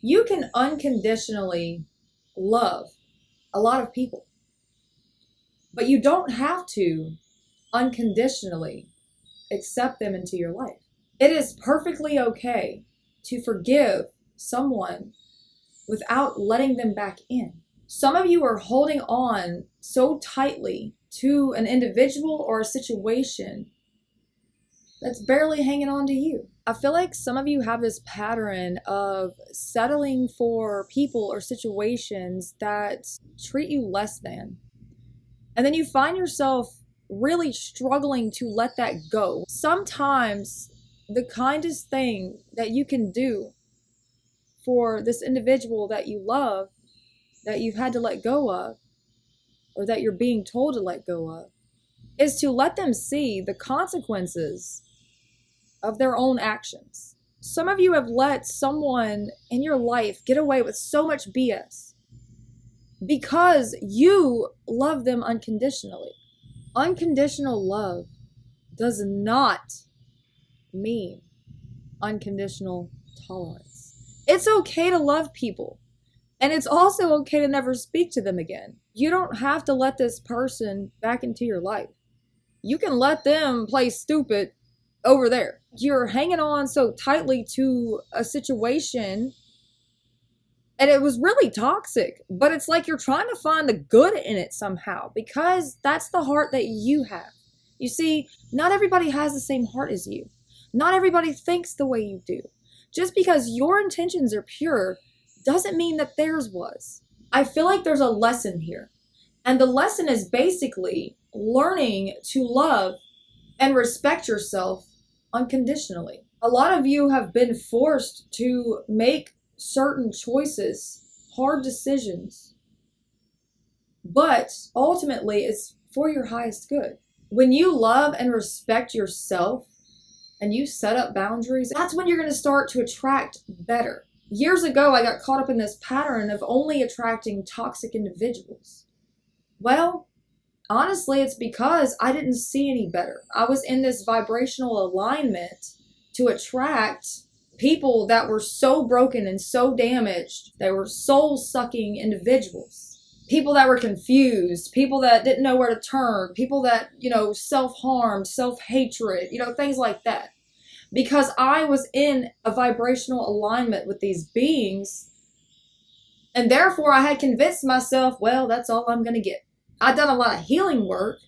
You can unconditionally love a lot of people, but you don't have to unconditionally accept them into your life. It is perfectly okay to forgive someone without letting them back in. Some of you are holding on so tightly to an individual or a situation that's barely hanging on to you. I feel like some of you have this pattern of settling for people or situations that treat you less than. And then you find yourself really struggling to let that go. Sometimes the kindest thing that you can do for this individual that you love, that you've had to let go of, or that you're being told to let go of, is to let them see the consequences of their own actions. Some of you have let someone in your life get away with so much BS because you love them unconditionally. Unconditional love does not mean unconditional tolerance. It's okay to love people, and it's also okay to never speak to them again. You don't have to let this person back into your life. You can let them play stupid over there. You're hanging on so tightly to a situation, and it was really toxic, but it's like you're trying to find the good in it somehow because that's the heart that you have. You see, not everybody has the same heart as you. Not everybody thinks the way you do. Just because your intentions are pure doesn't mean that theirs was. I feel like there's a lesson here. And the lesson is basically learning to love and respect yourself unconditionally. A lot of you have been forced to make certain choices, hard decisions, but ultimately it's for your highest good. When you love and respect yourself and you set up boundaries, that's when you're going to start to attract better. Years ago, I got caught up in this pattern of only attracting toxic individuals. Well, honestly, it's because I didn't see any better. I was in this vibrational alignment to attract people that were so broken and so damaged. They were soul-sucking individuals. People that were confused, people that didn't know where to turn, people that, self-harmed, self-hatred, things like that. Because I was in a vibrational alignment with these beings, and therefore I had convinced myself, well, that's all I'm going to get. I'd done a lot of healing work,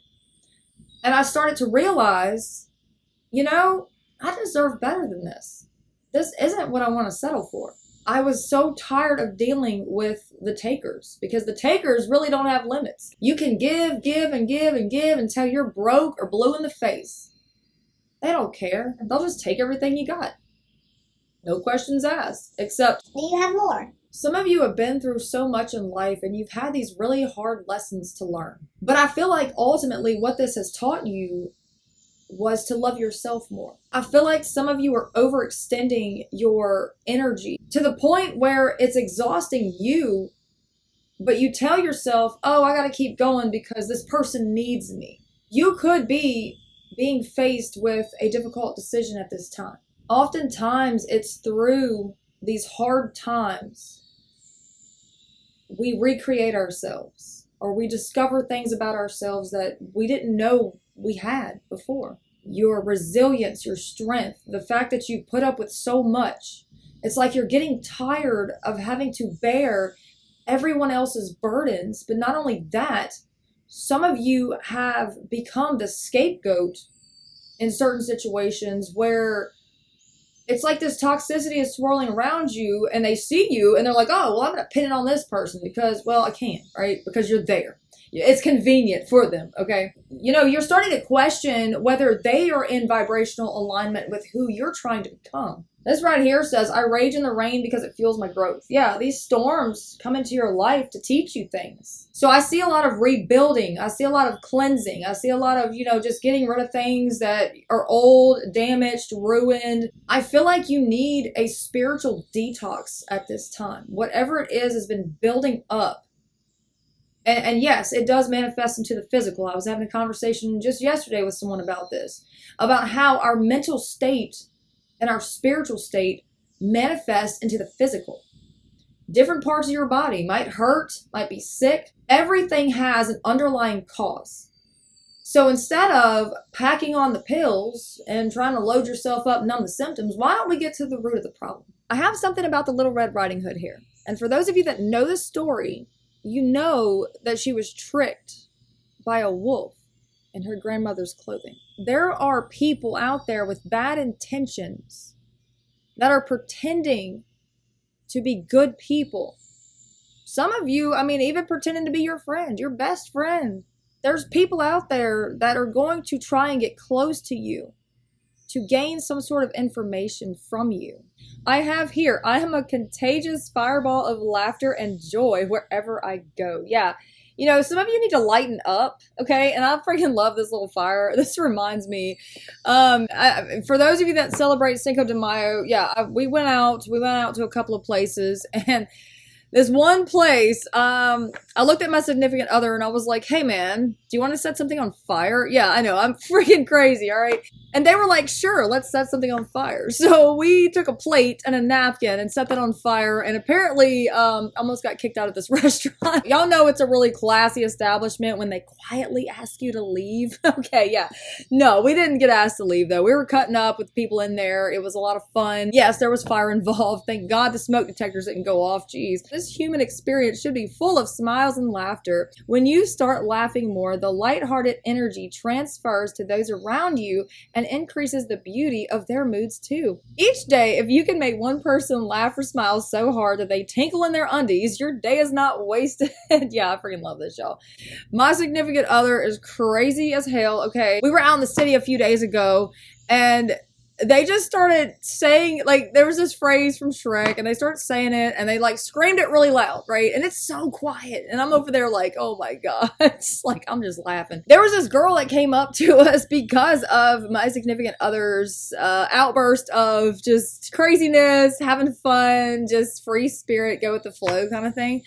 and I started to realize, I deserve better than this. This isn't what I want to settle for. I was so tired of dealing with the takers because the takers really don't have limits. You can give, and give, and give until you're broke or blue in the face. They don't care. They'll just take everything you got. No questions asked, except, do you have more? Some of you have been through so much in life and you've had these really hard lessons to learn. But I feel like ultimately what this has taught you was to love yourself more. I feel like some of you are overextending your energy to the point where it's exhausting you, but you tell yourself, oh, I gotta keep going because this person needs me. You could be being faced with a difficult decision at this time. Oftentimes it's through these hard times we recreate ourselves, or we discover things about ourselves that we didn't know we had before. Your resilience, your strength, the fact that you put up with so much. It's like you're getting tired of having to bear everyone else's burdens. But not only that, some of you have become the scapegoat in certain situations where it's like this toxicity is swirling around you and they see you and they're like, oh, well, I'm going to pin it on this person because, well, I can, right? Because you're there. It's convenient for them, okay? You're starting to question whether they are in vibrational alignment with who you're trying to become. This right here says, I rage in the rain because it fuels my growth. Yeah, these storms come into your life to teach you things. So I see a lot of rebuilding. I see a lot of cleansing. I see a lot of, just getting rid of things that are old, damaged, ruined. I feel like you need a spiritual detox at this time. Whatever it is has been building up. And yes, it does manifest into the physical. I was having a conversation just yesterday with someone about this, about how our mental state and our spiritual state manifest into the physical. Different parts of your body might hurt, might be sick. Everything has an underlying cause. So instead of packing on the pills and trying to load yourself up and numb the symptoms, why don't we get to the root of the problem? I have something about the Little Red Riding Hood here. And for those of you that know the story, you know that she was tricked by a wolf in her grandmother's clothing. There are people out there with bad intentions that are pretending to be good people. Some of you, even pretending to be your friend, your best friend. There's people out there that are going to try and get close to you to gain some sort of information from you. I am a contagious fireball of laughter and joy wherever I go. Yeah. Some of you need to lighten up, okay? And I freaking love this little fire. This reminds me, for those of you that celebrate Cinco de Mayo, we went out to a couple of places, and this one place, I looked at my significant other and I was like, hey man, do you want to set something on fire? Yeah, I know, I'm freaking crazy, all right? And they were like, sure, let's set something on fire. So we took a plate and a napkin and set that on fire, and apparently almost got kicked out of this restaurant. Y'all know it's a really classy establishment when they quietly ask you to leave. Okay, yeah. No, we didn't get asked to leave though. We were cutting up with people in there. It was a lot of fun. Yes, there was fire involved. Thank God the smoke detectors didn't go off. Jeez. This human experience should be full of smiles and laughter. When you start laughing more, the lighthearted energy transfers to those around you and increases the beauty of their moods too. Each day, if you can make one person laugh or smile so hard that they tinkle in their undies, your day is not wasted. Yeah, I freaking love this, y'all. My significant other is crazy as hell, okay? We were out in the city a few days ago, and they just started saying, like, there was this phrase from Shrek, and they started saying it, and they, like, screamed it really loud, right? And it's so quiet, and I'm over there like, oh my god. It's like, I'm just laughing. There was this girl that came up to us because of my significant other's outburst of just craziness, having fun, just free spirit, go with the flow kind of thing.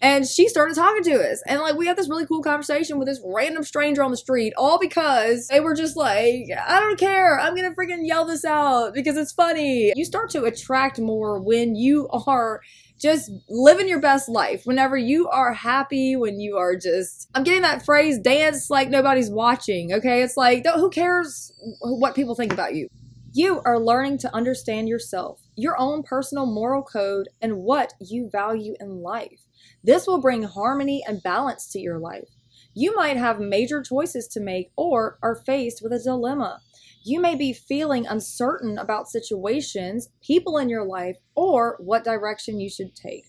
And she started talking to us. And like, we had this really cool conversation with this random stranger on the street, all because they were just like, I don't care. I'm going to freaking yell this out because it's funny. You start to attract more when you are just living your best life. Whenever you are happy, when you are just, I'm getting that phrase, dance like nobody's watching. Okay. It's like, who cares what people think about you? You are learning to understand yourself, your own personal moral code, and what you value in life. This will bring harmony and balance to your life. You might have major choices to make or are faced with a dilemma. You may be feeling uncertain about situations, people in your life, or what direction you should take.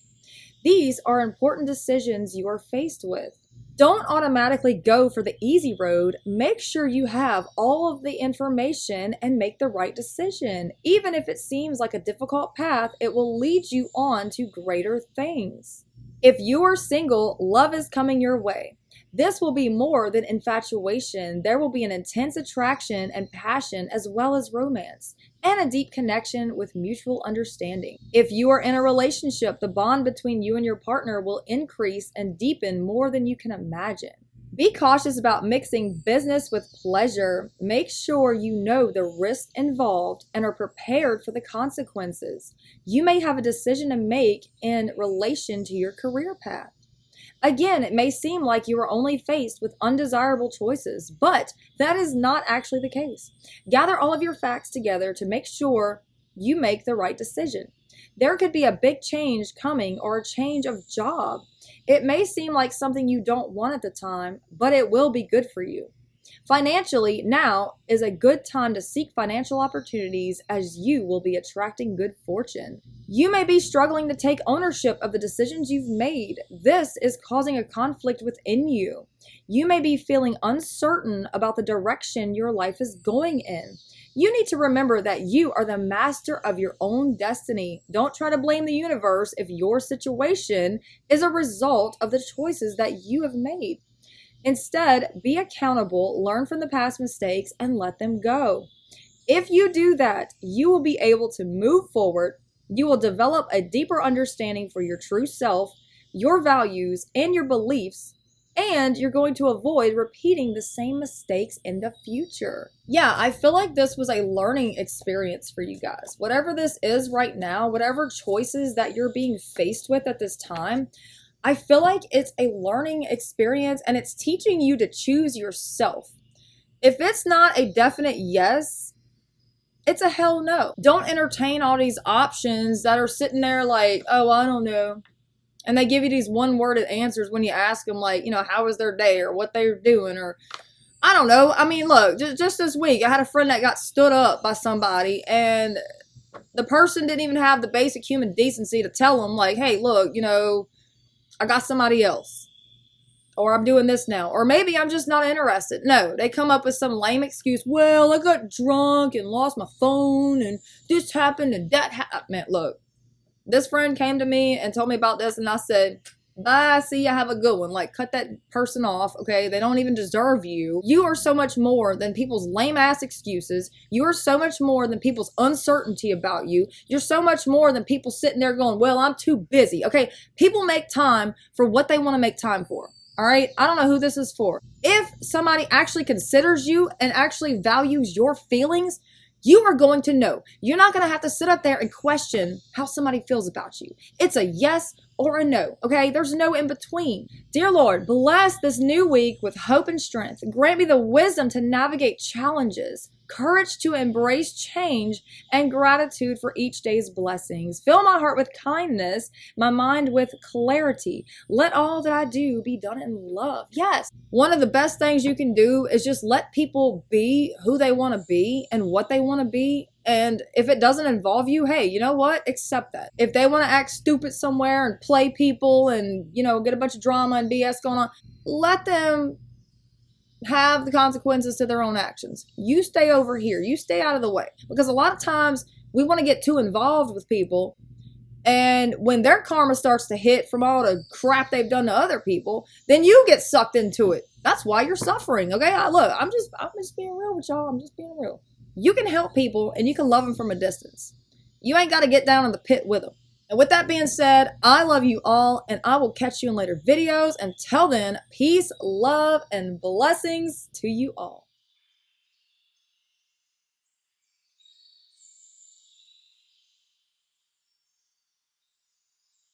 These are important decisions you are faced with. Don't automatically go for the easy road. Make sure you have all of the information and make the right decision. Even if it seems like a difficult path, it will lead you on to greater things. If you are single, love is coming your way. This will be more than infatuation. There will be an intense attraction and passion, as well as romance, and a deep connection with mutual understanding. If you are in a relationship, the bond between you and your partner will increase and deepen more than you can imagine. Be cautious about mixing business with pleasure. Make sure you know the risks involved and are prepared for the consequences. You may have a decision to make in relation to your career path. Again, it may seem like you are only faced with undesirable choices, but that is not actually the case. Gather all of your facts together to make sure you make the right decision. There could be a big change coming or a change of job. It may seem like something you don't want at the time, but it will be good for you. Financially, now is a good time to seek financial opportunities as you will be attracting good fortune. You may be struggling to take ownership of the decisions you've made. This is causing a conflict within you. You may be feeling uncertain about the direction your life is going in. You need to remember that you are the master of your own destiny. Don't try to blame the universe if your situation is a result of the choices that you have made. Instead, be accountable, learn from the past mistakes, and let them go. If you do that, you will be able to move forward. You will develop a deeper understanding for your true self, your values, and your beliefs, and you're going to avoid repeating the same mistakes in the future. Yeah, I feel like this was a learning experience for you guys. Whatever this is right now, whatever choices that you're being faced with at this time, I feel like it's a learning experience and it's teaching you to choose yourself. If it's not a definite yes, it's a hell no. Don't entertain all these options that are sitting there like, oh, I don't know. And they give you these one-worded answers when you ask them, like, you know, how was their day or what they're doing or I don't know. I mean, look, just this week, I had a friend that got stood up by somebody and the person didn't even have the basic human decency to tell them, like, hey, look, you know, I got somebody else. Or I'm doing this now. Or maybe I'm just not interested. No, they come up with some lame excuse. Well, I got drunk and lost my phone and this happened and that happened. Man, look, this friend came to me and told me about this and I said, bye, see ya, have a good one. Like, cut that person off, okay? They don't even deserve you. You are so much more than people's lame-ass excuses. You are so much more than people's uncertainty about you. You're so much more than people sitting there going, well, I'm too busy. Okay, people make time for what they want to make time for. All right, I don't know who this is for. If somebody actually considers you and actually values your feelings, you are going to know. You're not going to have to sit up there and question how somebody feels about you. It's a yes or a no, okay? There's no in between. Dear Lord, bless this new week with hope and strength. Grant me the wisdom to navigate challenges, courage to embrace change, and gratitude for each day's blessings. Fill my heart with kindness, my mind with clarity. Let all that I do be done in love. Yes, one of the best things you can do is just let people be who they want to be and what they want to be. And if it doesn't involve you, hey, you know what? Accept that. If they want to act stupid somewhere and play people and, you know, get a bunch of drama and BS going on, let them have the consequences to their own actions. You stay over here. You stay out of the way. Because a lot of times we want to get too involved with people. And when their karma starts to hit from all the crap they've done to other people, then you get sucked into it. That's why you're suffering. Okay, look, I'm just being real with y'all. I'm just being real. You can help people and you can love them from a distance. You ain't got to get down in the pit with them. And with that being said, I love you all and I will catch you in later videos. Until then, peace, love, and blessings to you all.